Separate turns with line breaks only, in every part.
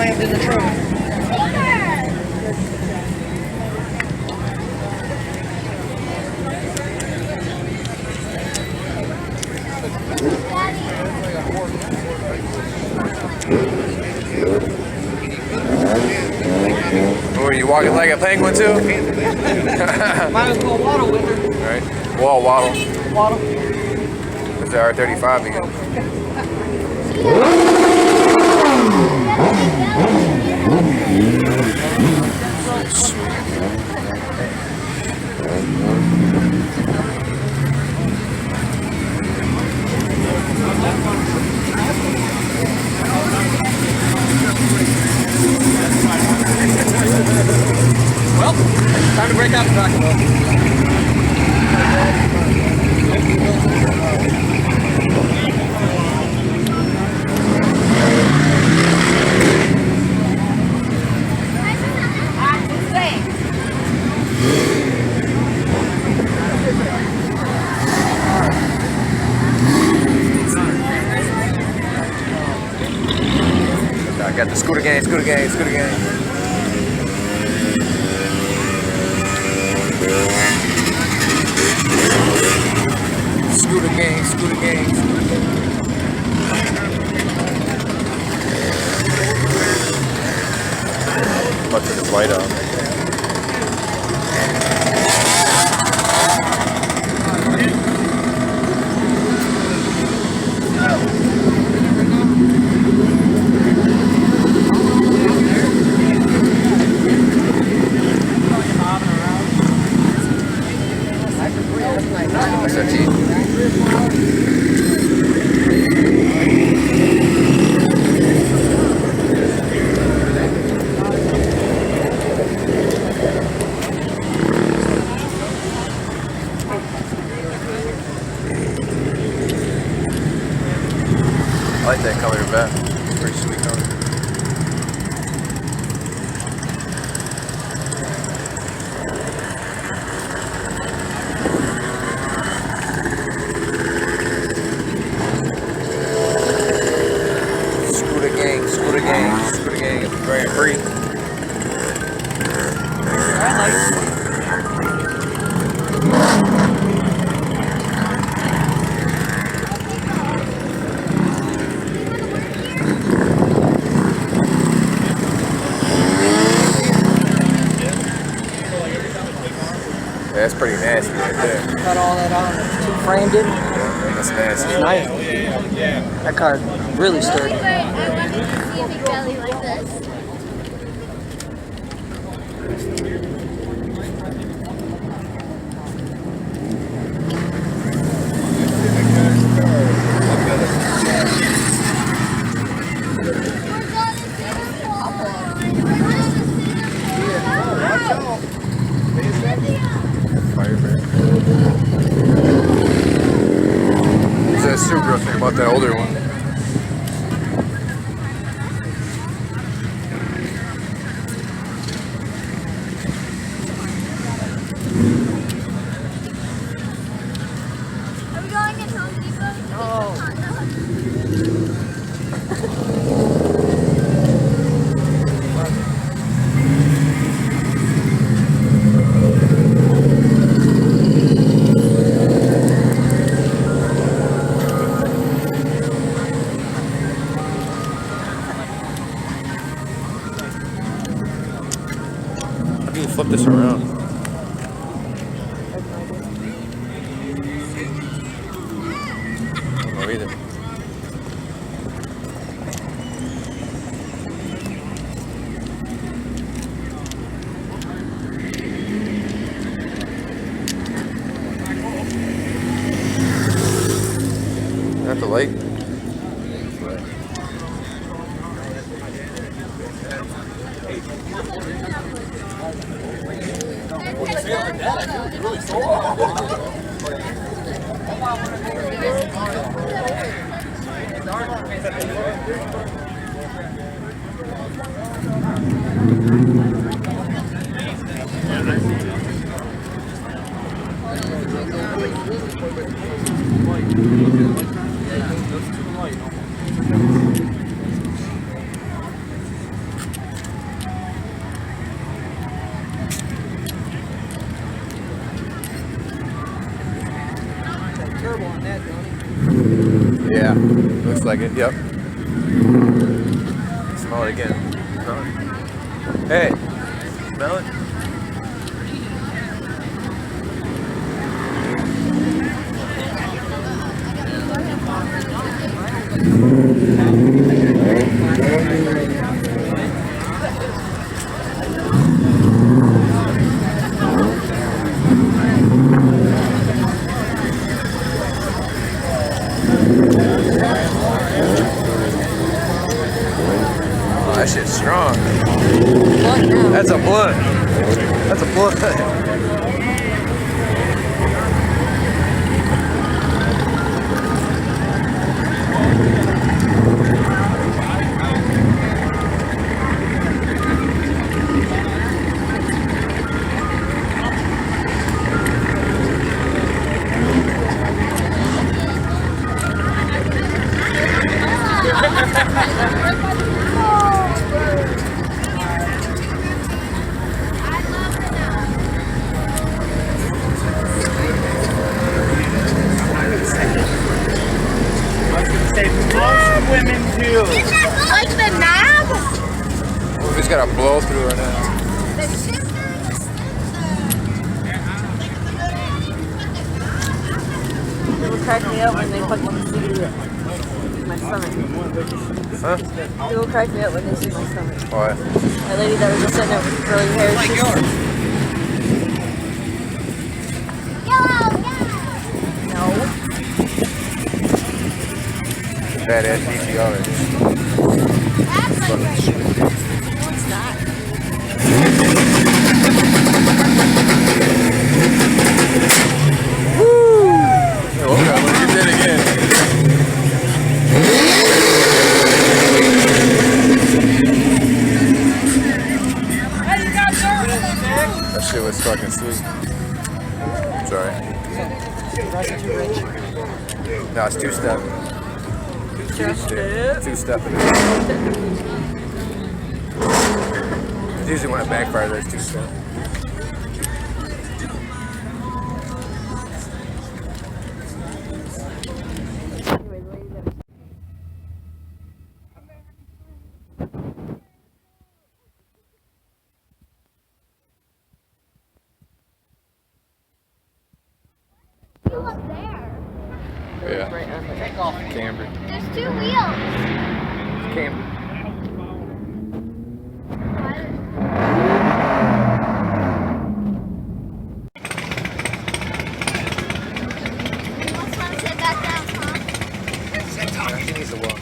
slammed in the trunk.
Oh, are you walking like a penguin too?
Might as well waddle with her.
Right. Waddle.
Waddle.
It's the R35 again.
Well, time to break out the Taco Bell.
I got the scooter gang.
Scooter gang.
About to turn this light on. I like that color better. Pretty sweet color. Scooter gang is Grand Prix. Yeah, that's pretty nasty right there.
Cut all that on. Two framed it.
Yeah, that's nasty.
Nice. That car really sturdy.
I want to see a big belly like this.
What's that Subaru thing about that older one?
Are we going to Home Depot?
Oh.
How do you flip this around? I don't know either. Is that the light? Yeah, looks like it. Yep. Smell it again. Smell it. Hey, smell it. Oh, that shit's strong. That's a blunt. That's a blunt.
Most women do.
Like the knob?
We just gotta blow through it now.
The shifter and the
It will crack me up when they fucking see my stomach.
Huh?
It will crack me up when they see my stomach.
Why?
That lady that was just sitting there with curly hair.
Like
she's-
yours.
yellow,
No.
Badass VCR right there.
That's like
No, it's not.
Oh, okay, let's get that again. That shit was fucking sweet. Sorry. No, it's two-step. Two-step. It's usually when it backfires, it's two-step.
up there.
Yeah.
Right under.
Take off.
Camber.
There's 2 wheels.
Camber.
Let's let us sit back down, huh?
He needs to walk.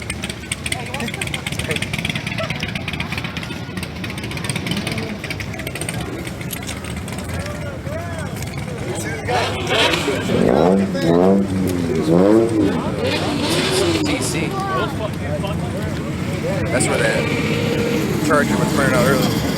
DC. That's where that charger was burning out earlier.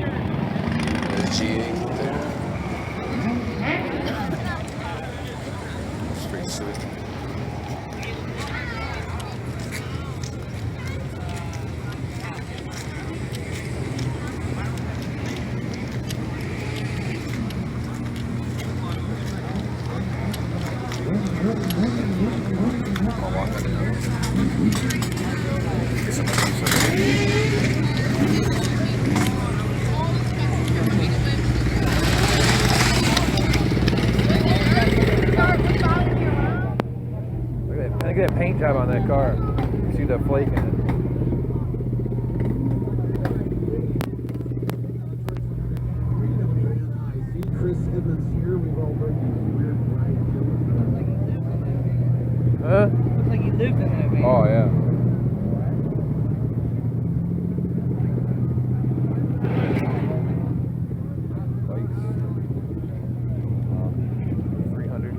There's G8 there. It's pretty sweet. I'll walk under there. Get some juice. Look at that paint job on that car. You see the flake in it.
Chris Evans here. We've all heard these weird
Huh?
Looks like you lived in that van.
Oh, yeah. Bikes. 300.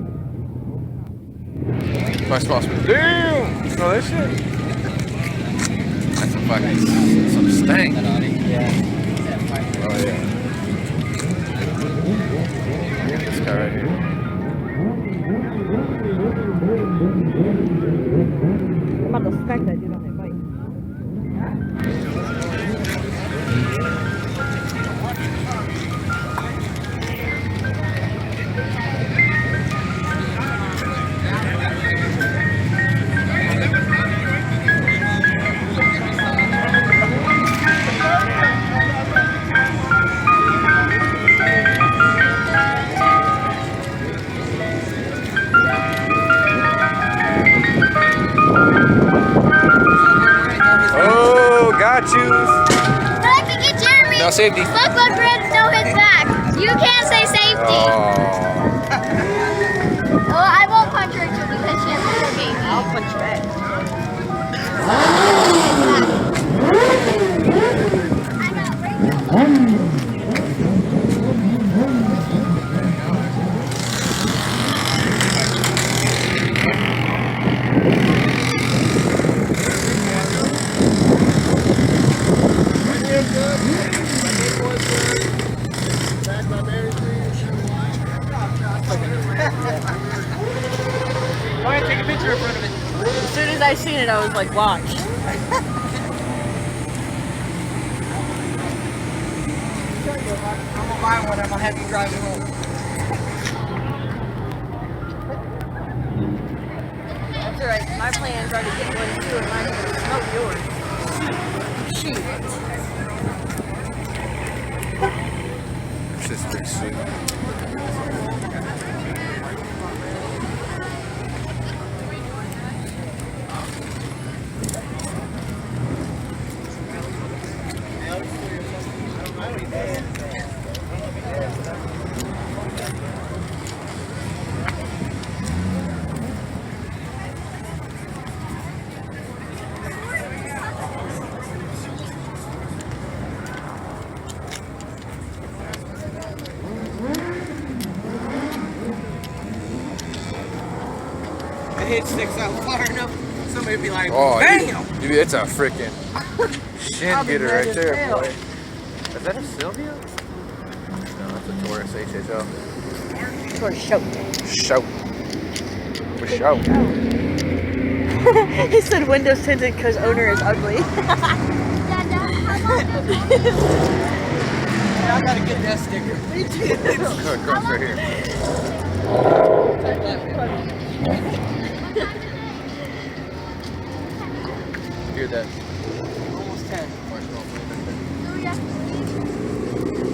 My small speed. Damn! You smell that shit? That's some fucking, some stank.
Yeah.
Oh, yeah. car right here.
I'm about to smack that dude on that bike.
Oh, got you.
But I can get Jeremy.
No safety.
Look what Brandon know his back. You can't say safety.
Oh.
Well, I won't punch Rachel because she has a baby.
I'll punch back.
I know, Rachel.
Why don't you take a picture in front of it?
As soon as I seen it, I was like, watch.
I'm gonna buy one. I'm gonna have you drive it home.
That's alright. My plans are to get one too, and I'm going to smoke yours. Shoot.
It's just pretty sweet.
I hit sticks out far enough. Somebody would be like,
Oh,
bam!
dude, it's a freaking shin getter right there, boy. Is that a Sylvia? No, that's a Taurus HHL.
For show.
Shout. For show.
He said windows tinted because owner is ugly.
I gotta get that sticker.
Good, go right here. Hear that?
Almost 10.
Oh,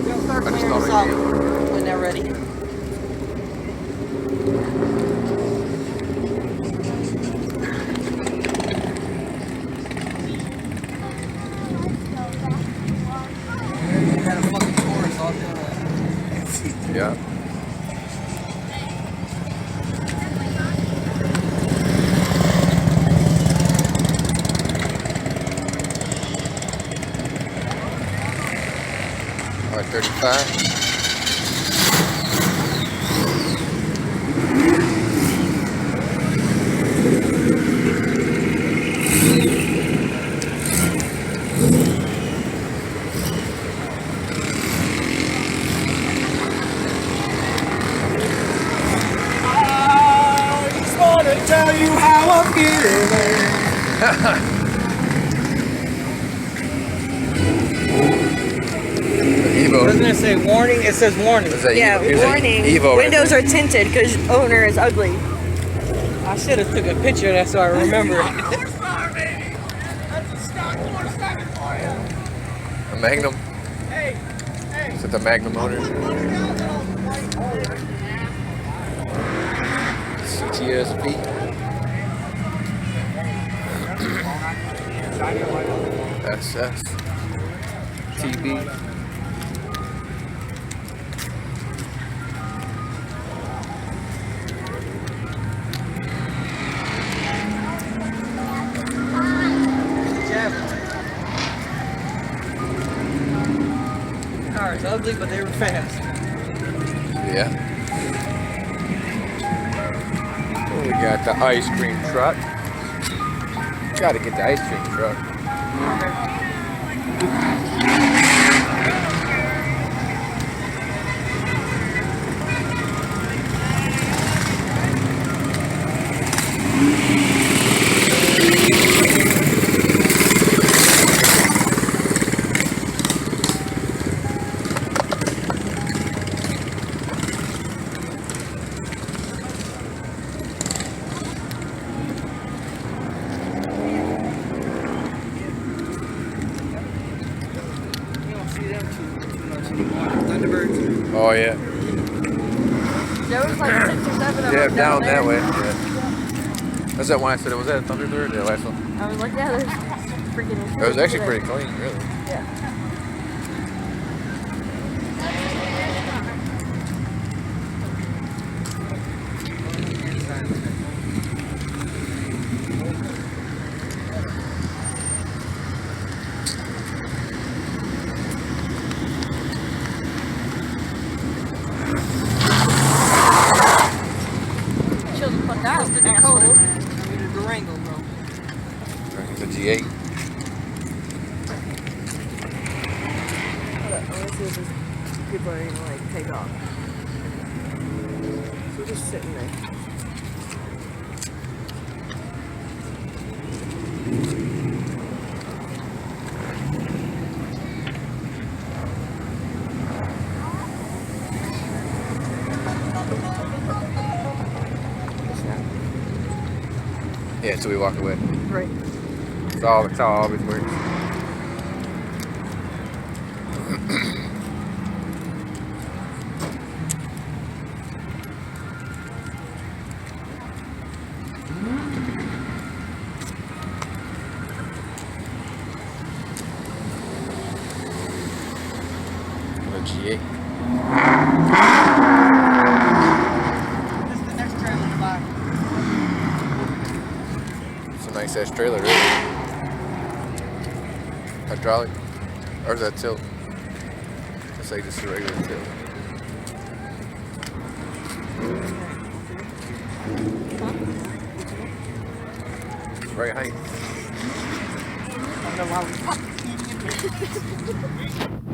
They'll start
I just
clearing
thought
us
I'd
out
be-
when they're ready. Had a fucking chorus all doing
Yeah. All right, 35.
I just want to tell you how I'm feeling.
Evo.
Doesn't it say warning? It says warning.
Is that
Yeah,
Evo? Here's a
warning.
Evo.
Windows are tinted because owner is ugly.
I should have took a picture of that so I remember it.
A Magnum. Is it the Magnum motor? CTSV. SS. TB.
Cars ugly, but they were fast.
Yeah. Oh, we got the ice cream truck. Gotta get the ice cream truck. Oh yeah.
There was like 6 or 7 of
Yeah,
them
down
there.
that way. Yeah. That's that one I said. Was that a Thunderbird? The last one.
I was like, yeah, there's freaking.
It was actually pretty clean, really.
Yeah. Chill the fuck out,
That's the
asshole.
Dakota, man. I mean, the Durango, bro.
It's a G8.
Hold up, I wanna see if these people are gonna like take off. So just sitting there.
Yeah, until we walk away.
Right.
That's how it always works. A G8.
This is the next trailer to buy.
It's a nice ass trailer, really. Hydraulic? Or is that tilt? It's like just a regular tilt. Right height.
I don't know why we